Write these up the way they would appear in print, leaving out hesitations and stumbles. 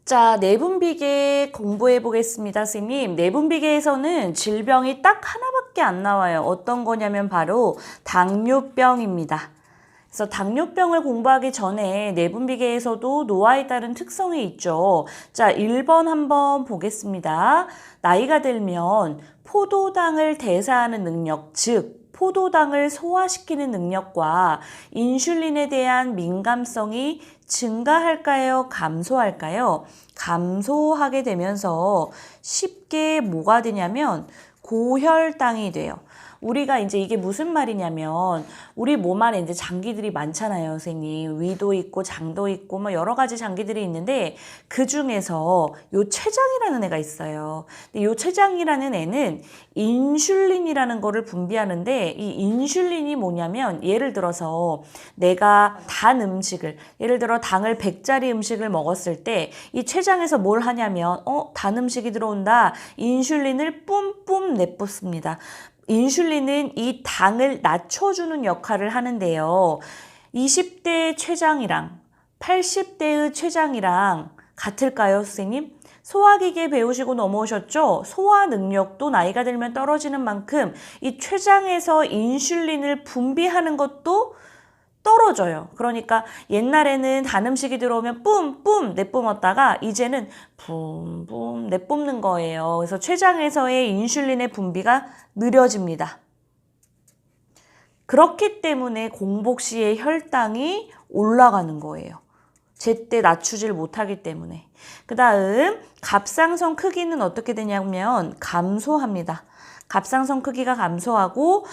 자, 내분비계 공부해 보겠습니다, 선생님. 내분비계에서는 질병이 딱 하나밖에 안 나와요. 어떤 거냐면 바로 당뇨병입니다. 그래서 당뇨병을 공부하기 전에 내분비계에서도 노화에 따른 특성이 있죠. 자, 1번 한번 보겠습니다. 나이가 들면 포도당을 대사하는 능력, 즉 포도당을 소화시키는 능력과 인슐린에 대한 민감성이 증가할까요? 감소할까요? 감소하게 되면서 쉽게 뭐가 되냐면 고혈당이 돼요. 우리가 이제 이게 무슨 말이냐면 우리 몸 안에 이제 장기들이 많잖아요, 선생님. 위도 있고 장도 있고 뭐 여러 가지 장기들이 있는데 그 중에서 요 췌장이라는 애가 있어요. 근데 요 췌장이라는 애는 인슐린이라는 거를 분비하는데 이 인슐린이 뭐냐면 예를 들어서 내가 단 음식을 예를 들어 당을 100짜리 음식을 먹었을 때 이 췌장에서 뭘 하냐면 단 음식이 들어온다. 인슐린을 뿜뿜 내뿜습니다. 인슐린은 이 당을 낮춰주는 역할을 하는데요. 20대의 췌장이랑 80대의 췌장이랑 같을까요, 선생님? 소화기계 배우시고 넘어오셨죠? 소화 능력도 나이가 들면 떨어지는 만큼 이 췌장에서 인슐린을 분비하는 것도 떨어져요. 그러니까 옛날에는 단 음식이 들어오면 뿜뿜 내뿜었다가 이제는 뿜뿜 내뿜는 거예요. 그래서 췌장에서의 인슐린의 분비가 느려집니다. 그렇기 때문에 공복 시에 혈당이 올라가는 거예요. 제때 낮추질 못하기 때문에. 그 다음 갑상선 크기는 어떻게 되냐면 감소합니다. 갑상선 크기가 감소하고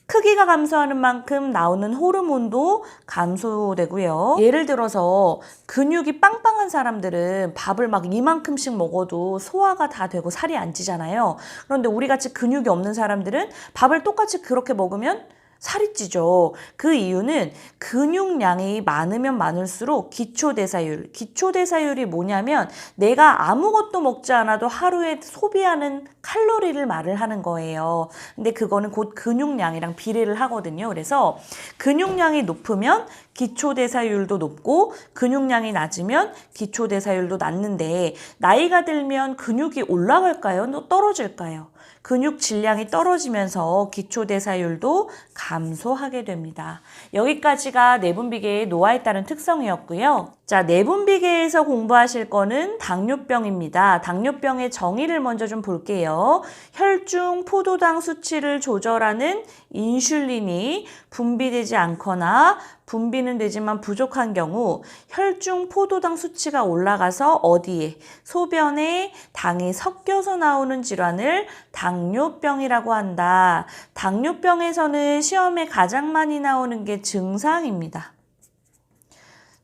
크기가 감소하는 만큼 나오는 호르몬도 감소되고요. 예를 들어서 근육이 빵빵한 사람들은 밥을 막 이만큼씩 먹어도 소화가 다 되고 살이 안 찌잖아요. 그런데 우리같이 근육이 없는 사람들은 밥을 똑같이 그렇게 먹으면 살이 찌죠. 그 이유는 근육량이 많으면 많을수록 기초대사율이 뭐냐면 내가 아무것도 먹지 않아도 하루에 소비하는 칼로리를 말을 하는 거예요. 근데 그거는 곧 근육량이랑 비례를 하거든요. 그래서 근육량이 높으면 기초대사율도 높고 근육량이 낮으면 기초대사율도 낮는데 나이가 들면 근육이 올라갈까요? 떨어질까요? 근육 질량이 떨어지면서 기초대사율도 감소하게 됩니다. 여기까지가 내분비계의 노화에 따른 특성이었고요. 자, 내분비계에서 공부하실 거는 당뇨병입니다. 당뇨병의 정의를 먼저 좀 볼게요. 혈중 포도당 수치를 조절하는 인슐린이 분비되지 않거나 분비는 되지만 부족한 경우 혈중 포도당 수치가 올라가서 어디에? 소변에 당이 섞여서 나오는 질환을 당뇨병이라고 한다. 당뇨병에서는 시험에 가장 많이 나오는 게 증상입니다.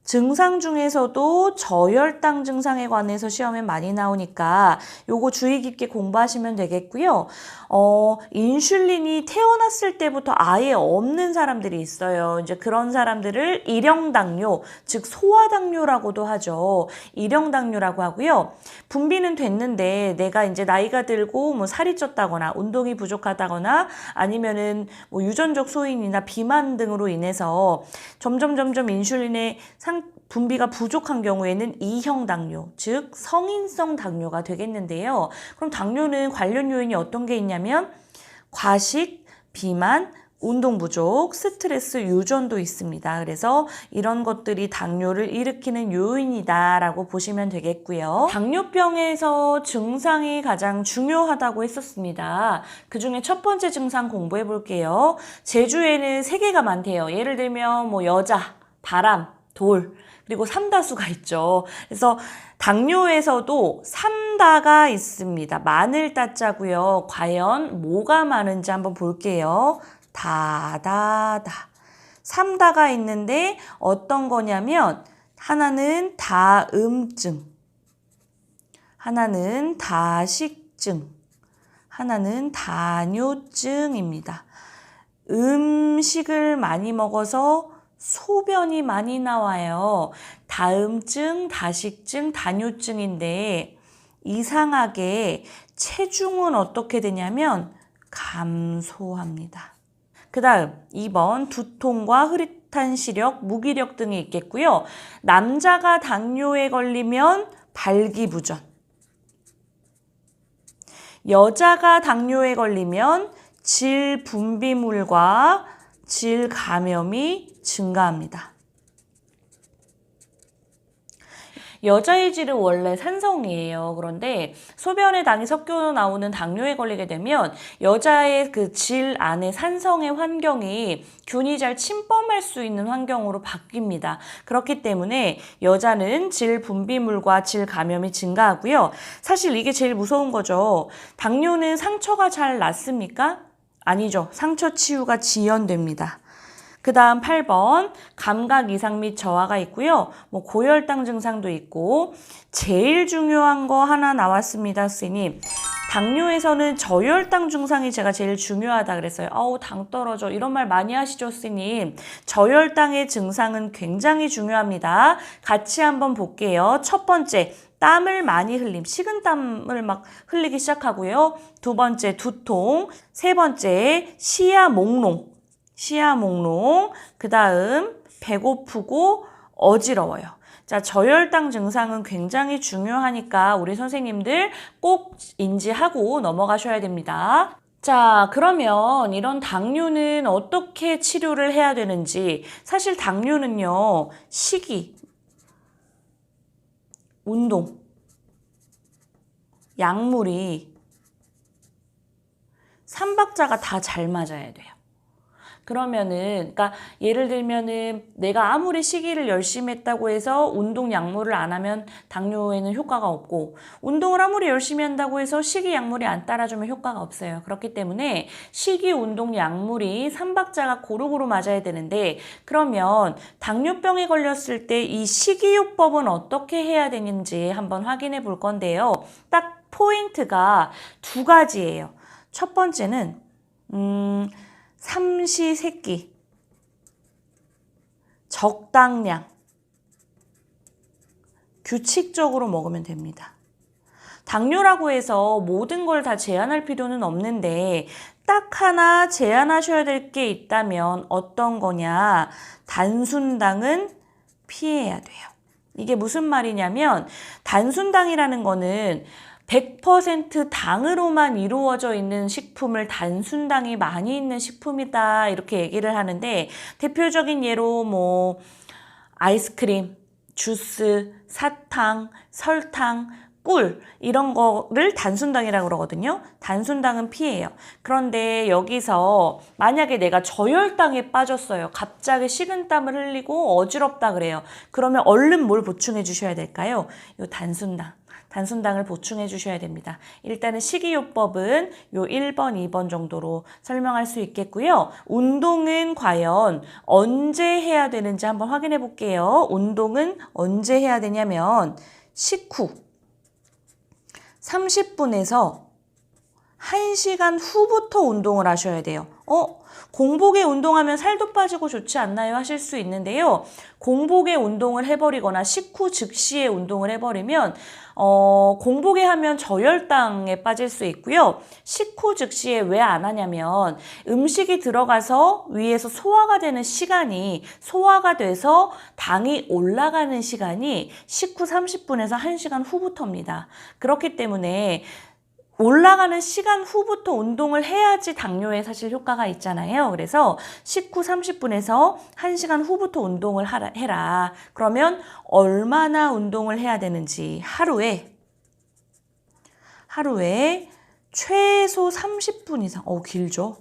증상 중에서도 저혈당 증상에 관해서 시험에 많이 나오니까 요거 주의 깊게 공부하시면 되겠고요. 인슐린이 태어났을 때부터 아예 없는 사람들이 있어요. 이제 그런 사람들을 일형당뇨, 즉 소아당뇨라고도 하죠. 일형당뇨라고 하고요. 분비는 됐는데 내가 이제 나이가 들고 뭐 살이 쪘다거나 운동이 부족하다거나 아니면은 뭐 유전적 소인이나 비만 등으로 인해서 점점 인슐린의 분비가 부족한 경우에는 2형 당뇨, 즉 성인성 당뇨가 되겠는데요. 그럼 당뇨는 관련 요인이 어떤 게 있냐면 과식, 비만, 운동 부족, 스트레스, 유전도 있습니다. 그래서 이런 것들이 당뇨를 일으키는 요인이다라고 보시면 되겠고요. 당뇨병에서 증상이 가장 중요하다고 했었습니다. 그중에 첫 번째 증상 공부해 볼게요. 제주에는 3개가 많대요. 예를 들면 뭐 여자, 바람, 돌, 그리고 삼다수가 있죠. 그래서 당뇨에서도 삼다가 있습니다. 많을 따자고요. 과연 뭐가 많은지 한번 볼게요. 다다다. 삼다가 있는데 어떤 거냐면 하나는 다음증, 하나는 다식증, 하나는 다뇨증입니다. 음식을 많이 먹어서 소변이 많이 나와요. 다음증, 다식증, 다뇨증인데 이상하게 체중은 어떻게 되냐면 감소합니다. 그 다음 2번 두통과 흐릿한 시력, 무기력 등이 있겠고요. 남자가 당뇨에 걸리면 발기부전. 여자가 당뇨에 걸리면 질분비물과 질감염이 증가합니다. 여자의 질은 원래 산성이에요. 그런데 소변에 당이 섞여 나오는 당뇨에 걸리게 되면 여자의 그 질 안에 산성의 환경이 균이 잘 침범할 수 있는 환경으로 바뀝니다. 그렇기 때문에 여자는 질 분비물과 질 감염이 증가하고요. 사실 이게 제일 무서운 거죠. 당뇨는 상처가 잘 낫습니까? 아니죠. 상처 치유가 지연됩니다. 그 다음 8번 감각 이상 및 저하가 있고요. 고혈당 증상도 있고 제일 중요한 거 하나 나왔습니다. 선생님. 당뇨에서는 저혈당 증상이 제가 제일 중요하다 그랬어요. 당 떨어져. 이런 말 많이 하시죠, 선생님. 저혈당의 증상은 굉장히 중요합니다. 같이 한번 볼게요. 첫 번째, 땀을 많이 흘림. 식은땀을 막 흘리기 시작하고요. 두 번째, 두통. 세 번째, 시야 몽롱. 그 다음 배고프고 어지러워요. 자, 저혈당 증상은 굉장히 중요하니까 우리 선생님들 꼭 인지하고 넘어가셔야 됩니다. 자, 그러면 이런 당뇨는 어떻게 치료를 해야 되는지. 사실 당뇨는요, 식이, 운동, 약물이 3박자가 다 잘 맞아야 돼요. 그러면은, 그러니까 예를 들면은 내가 아무리 식이를 열심히 했다고 해서 운동 약물을 안 하면 당뇨에는 효과가 없고, 운동을 아무리 열심히 한다고 해서 식이 약물이 안 따라주면 효과가 없어요. 그렇기 때문에 식이, 운동, 약물이 3박자가 고루고루 맞아야 되는데, 그러면 당뇨병에 걸렸을 때 이 식이요법은 어떻게 해야 되는지 한번 확인해 볼 건데요. 딱 포인트가 두 가지예요. 첫 번째는 삼시세끼, 적당량, 규칙적으로 먹으면 됩니다. 당뇨라고 해서 모든 걸 다 제한할 필요는 없는데 딱 하나 제한하셔야 될 게 있다면 어떤 거냐? 단순당은 피해야 돼요. 이게 무슨 말이냐면 단순당이라는 거는 100% 당으로만 이루어져 있는 식품을 단순당이 많이 있는 식품이다 이렇게 얘기를 하는데, 대표적인 예로 아이스크림, 주스, 사탕, 설탕, 꿀 이런 거를 단순당이라고 그러거든요. 단순당은 피해요. 그런데 여기서 만약에 내가 저혈당에 빠졌어요. 갑자기 식은땀을 흘리고 어지럽다 그래요. 그러면 얼른 뭘 보충해 주셔야 될까요? 이 단순당을 보충해 주셔야 됩니다. 일단은 식이요법은 요 1번, 2번 정도로 설명할 수 있겠고요. 운동은 과연 언제 해야 되는지 한번 확인해 볼게요. 운동은 언제 해야 되냐면 식후 30분에서 1시간 후부터 운동을 하셔야 돼요. 공복에 운동하면 살도 빠지고 좋지 않나요? 하실 수 있는데요. 공복에 운동을 해버리거나 식후 즉시에 운동을 해버리면 공복에 하면 저혈당에 빠질 수 있고요. 식후 즉시에 왜 안 하냐면 음식이 들어가서 위에서 소화가 되는 시간이, 소화가 돼서 당이 올라가는 시간이 식후 30분에서 1시간 후부터입니다. 그렇기 때문에 올라가는 시간 후부터 운동을 해야지 당뇨에 사실 효과가 있잖아요. 그래서 식후 30분에서 1시간 후부터 운동을 해라. 그러면 얼마나 운동을 해야 되는지 하루에 최소 30분 이상, 길죠.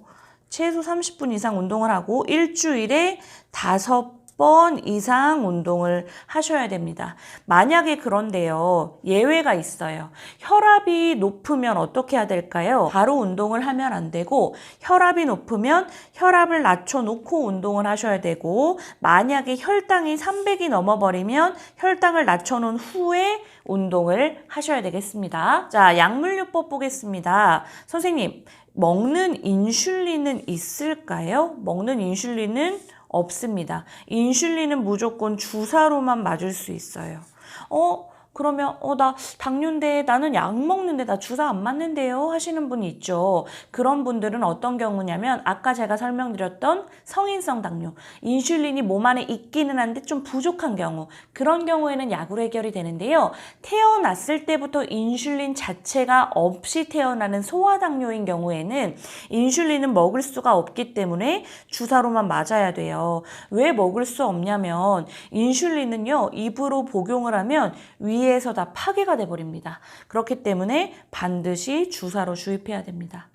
최소 30분 이상 운동을 하고 일주일에 5번 이상 운동을 하셔야 됩니다. 만약에 그런데요, 예외가 있어요. 혈압이 높으면 어떻게 해야 될까요? 바로 운동을 하면 안 되고, 혈압이 높으면 혈압을 낮춰놓고 운동을 하셔야 되고, 만약에 혈당이 300이 넘어버리면 혈당을 낮춰놓은 후에 운동을 하셔야 되겠습니다. 자, 약물요법 보겠습니다. 선생님, 먹는 인슐린은 있을까요? 먹는 인슐린은 없습니다. 인슐린은 무조건 주사로만 맞을 수 있어요. 그러면 나 당뇨인데 나는 약 먹는데 나 주사 안 맞는데요 하시는 분이 있죠. 그런 분들은 어떤 경우냐면 아까 제가 설명드렸던 성인성 당뇨, 인슐린이 몸 안에 있기는 한데 좀 부족한 경우, 그런 경우에는 약으로 해결이 되는데요. 태어났을 때부터 인슐린 자체가 없이 태어나는 소아당뇨인 경우에는 인슐린은 먹을 수가 없기 때문에 주사로만 맞아야 돼요. 왜 먹을 수 없냐면 인슐린은요, 입으로 복용을 하면 위에서 다 파괴가 돼버립니다. 그렇기 때문에 반드시 주사로 주입해야 됩니다.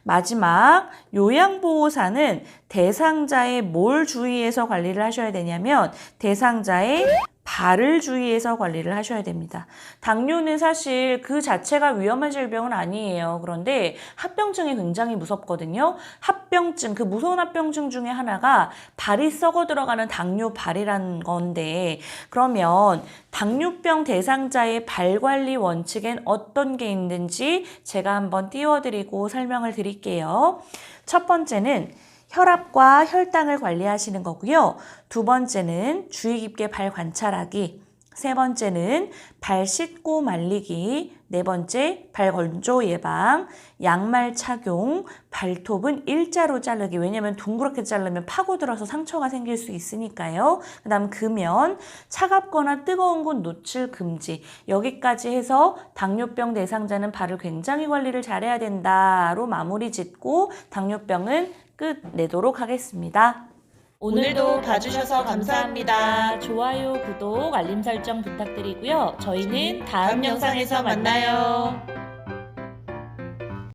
마지막 요양보호사는 대상자의 뭘 주의해서 관리를 하셔야 되냐면 대상자의 발을 주의해서 관리를 하셔야 됩니다. 당뇨는 사실 그 자체가 위험한 질병은 아니에요. 그런데 합병증이 굉장히 무섭거든요. 합병증, 그 무서운 합병증 중에 하나가 발이 썩어 들어가는 당뇨발이라는 건데, 그러면 당뇨병 대상자의 발 관리 원칙엔 어떤 게 있는지 제가 한번 띄워드리고 설명을 드릴게요. 첫 번째는 혈압과 혈당을 관리하시는 거고요. 두 번째는 주의 깊게 발 관찰하기. 세 번째는 발 씻고 말리기. 네 번째, 발 건조 예방, 양말 착용, 발톱은 일자로 자르기. 왜냐면 둥그렇게 자르면 파고들어서 상처가 생길 수 있으니까요. 그 다음 금연, 차갑거나 뜨거운 곳 노출 금지. 여기까지 해서 당뇨병 대상자는 발을 굉장히 관리를 잘해야 된다로 마무리 짓고 당뇨병은 끝내도록 하겠습니다. 오늘도 봐주셔서 감사합니다. 좋아요, 구독, 알림 설정 부탁드리고요. 저희는 다음 다음 영상에서 만나요.